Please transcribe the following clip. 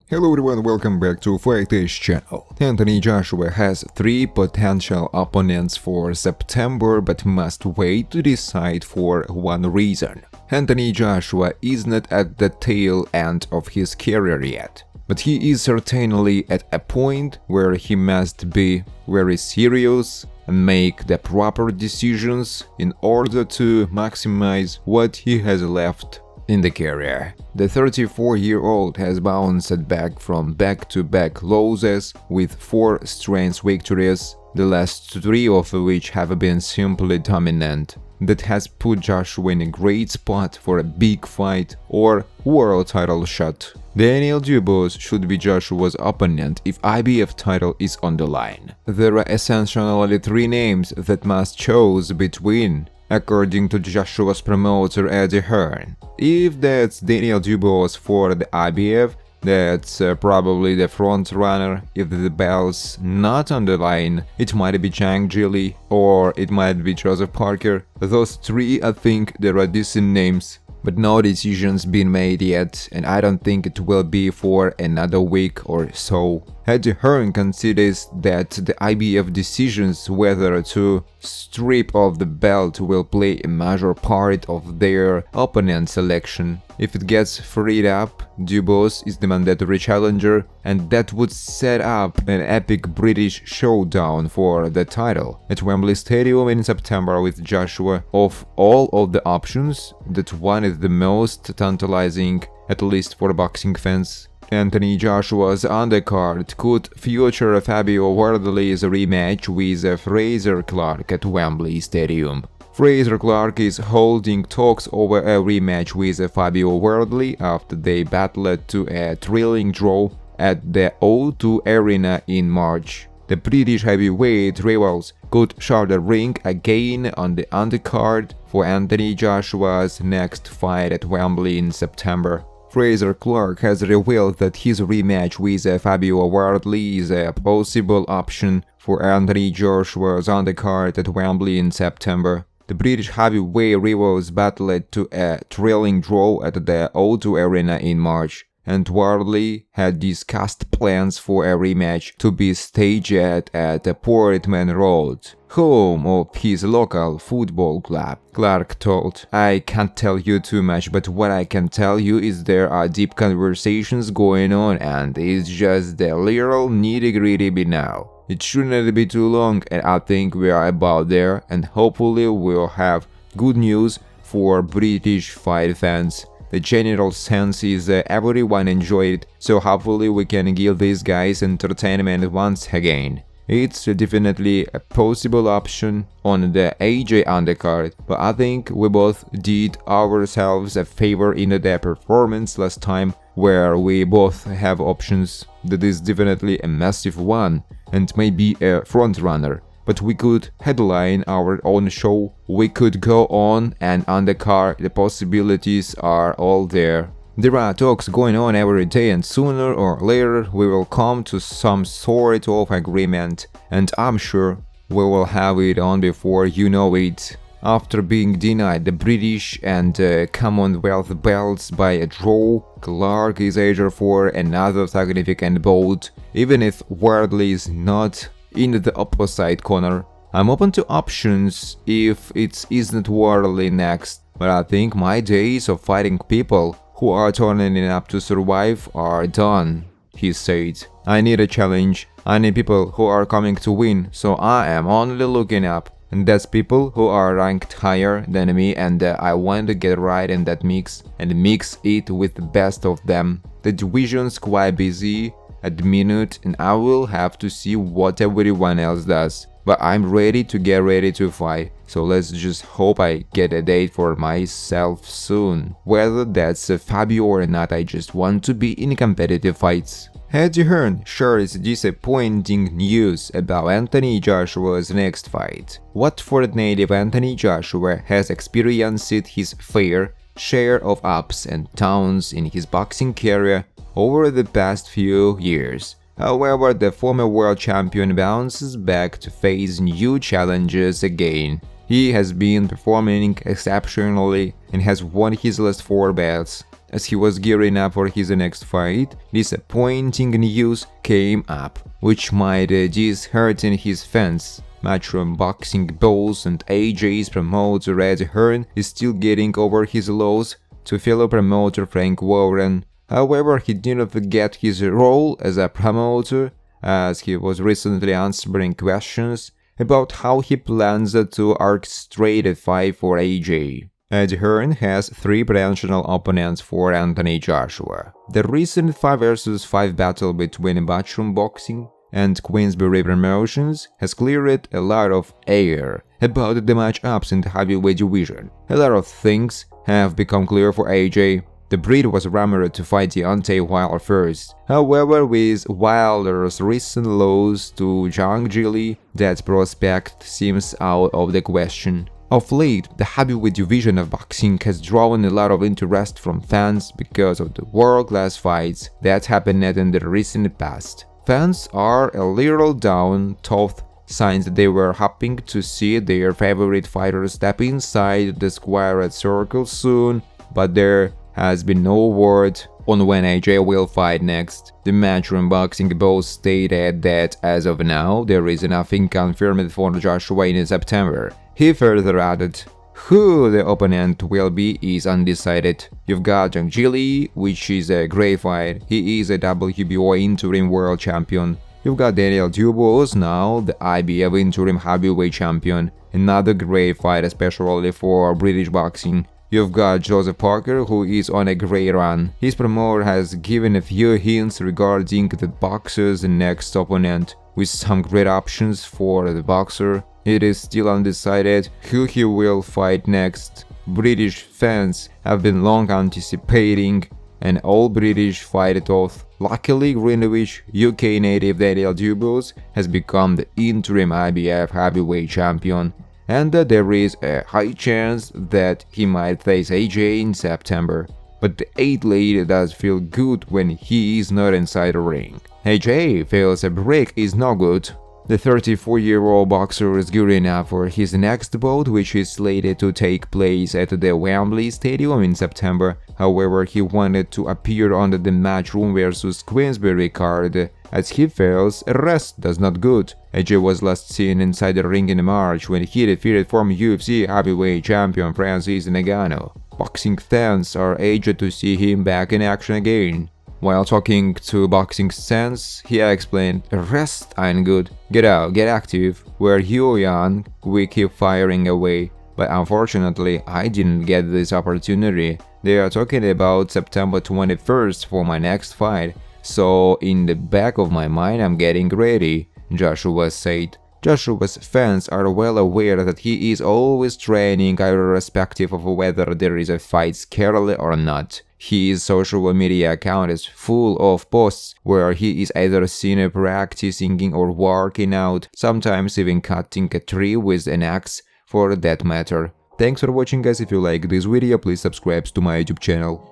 Hello everyone, welcome back to Fight Days channel. Anthony Joshua has 3 potential opponents for September but must wait to decide for one reason. Anthony Joshua is not at the tail end of his career yet, but he is certainly at a point where he must be very serious and make the proper decisions in order to maximize what he has left in the career. The 34-year-old has bounced back from back-to-back losses with 4 straight victories, the last 3 of which have been simply dominant. That has put Joshua in a great spot for a big fight or world title shot. Daniel Dubois should be Joshua's opponent if IBF title is on the line. There are essentially 3 names that must choose between, according to Joshua's promoter Eddie Hearn. If that's Daniel Dubois for the IBF, that's probably the front runner. If the bell's not on the line, it might be Zhang Zhilei or it might be Joseph Parker. Those 3, I think there are decent names, but no decisions been made yet, and I don't think it will be for another week or so. Eddie Hearn considers that the IBF decisions whether to strip off the belt will play a major part of their opponent selection. If it gets freed up, Dubois is the mandatory challenger, and that would set up an epic British showdown for the title at Wembley Stadium in September with Joshua. Of all of the options, that one is the most tantalizing, at least for boxing fans. Anthony Joshua's undercard could feature Fabio Wardley's rematch with Frazer Clarke at Wembley Stadium. Frazer Clarke is holding talks over a rematch with Fabio Wardley after they battled to a thrilling draw at the O2 Arena in March. The British heavyweight rivals could share the ring again on the undercard for Anthony Joshua's next fight at Wembley in September. Frazer Clarke has revealed that his rematch with Fabio Wardley is a possible option for Anthony Joshua's undercard at Wembley in September. The British heavyweight rivals battled to a thrilling draw at the O2 Arena in March, and Wardley had discussed plans for a rematch to be staged at Portman Road, home of his local football club. Clarke told, "I can't tell you too much, but what I can tell you is there are deep conversations going on and it's just the little nitty-gritty bit now. It shouldn't be too long, and I think we are about there, and hopefully we'll have good news for British fight fans. The general sense is everyone enjoyed it, so hopefully we can give these guys entertainment once again." It's definitely a possible option on the AJ undercard, but I think we both did ourselves a favor in the performance last time, where we both have options. That is definitely a massive one and maybe a front runner. But we could headline our own show, we could go on and undercard, the possibilities are all there. There are talks going on every day, and sooner or later we will come to some sort of agreement, and I'm sure we will have it on before you know it. After being denied the British and Commonwealth belts by a draw, Clarke is eager for another significant bout, even if Wardley is not in the opposite corner. I'm open to options if it isn't Wardley next, but I think my days of fighting people who are turning up to survive are done, he said. I need a challenge, I need people who are coming to win, so I am only looking up. And that's people who are ranked higher than me, and I want to get right in that mix and mix it with the best of them. The division's quite busy at the minute and I will have to see what everyone else does. But I'm ready to get ready to fight, so let's just hope I get a date for myself soon. Whether that's Fabio or not, I just want to be in competitive fights. Eddie Hearn shares disappointing news about Anthony Joshua's next fight. Watford native Anthony Joshua has experienced his fair share of ups and downs in his boxing career over the past few years. However, the former world champion bounces back to face new challenges again. He has been performing exceptionally and has won his last 4 bouts. As he was gearing up for his next fight, disappointing news came up, which might dishearten his fans. Matchroom Boxing Bouts and AJ's promoter Eddie Hearn is still getting over his loss to fellow promoter Frank Warren. However, he didn't forget his role as a promoter, as he was recently answering questions about how he plans to orchestrate a fight for AJ. Eddie Hearn has 3 potential opponents for Anthony Joshua. The recent 5 vs 5 battle between Matchroom Boxing and Queensberry promotions has cleared a lot of air about the matchups in the heavyweight division. A lot of things have become clear for AJ. The Brit was rumored to fight Deontay Wilder first. However, with Wilder's recent loss to Zhang, that prospect seems out of the question. Of late, the heavyweight division of boxing has drawn a lot of interest from fans because of the world-class fights that happened in the recent past. Fans are a little down-toothed since they were hoping to see their favorite fighters step inside the squared circle soon, but there has been no word on when AJ will fight next. The Matchroom Boxing Bouts stated that as of now, there is nothing confirmed for Joshua in September. He further added, who the opponent will be is undecided. You've got Zhilei, which is a great fight. He is a WBO interim world champion. You've got Daniel Dubois, now the IBF interim heavyweight champion. Another great fight, especially for British boxing. You've got Joseph Parker, who is on a great run. His promoter has given a few hints regarding the boxer's next opponent, with some great options for the boxer. It is still undecided who he will fight next. British fans have been long anticipating an all-British fight off. Luckily, Greenwich, UK native Daniel Dubois has become the interim IBF heavyweight champion, and there is a high chance that he might face AJ in September. But the athlete does feel good when he is not inside the ring. AJ feels a break is no good. The 34-year-old boxer is gearing up for his next bout, which is slated to take place at the Wembley Stadium in September. However, he wanted to appear on the Matchroom vs Queensberry card, as he feels a rest does not good. AJ was last seen inside the ring in March when he defeated former UFC heavyweight champion Francis Ngannou. Boxing fans are eager to see him back in action again. While talking to Boxing Sense, he explained, rest ain't good. Get out, get active. We're young, we keep firing away. But unfortunately, I didn't get this opportunity. They are talking about September 21st for my next fight. So in the back of my mind, I'm getting ready, Joshua said. Joshua's fans are well aware that he is always training irrespective of whether there is a fight scheduled or not. His social media account is full of posts where he is either seen practicing or working out, sometimes even cutting a tree with an axe for that matter. Thanks for watching guys. If you like this video, please subscribe to my YouTube channel.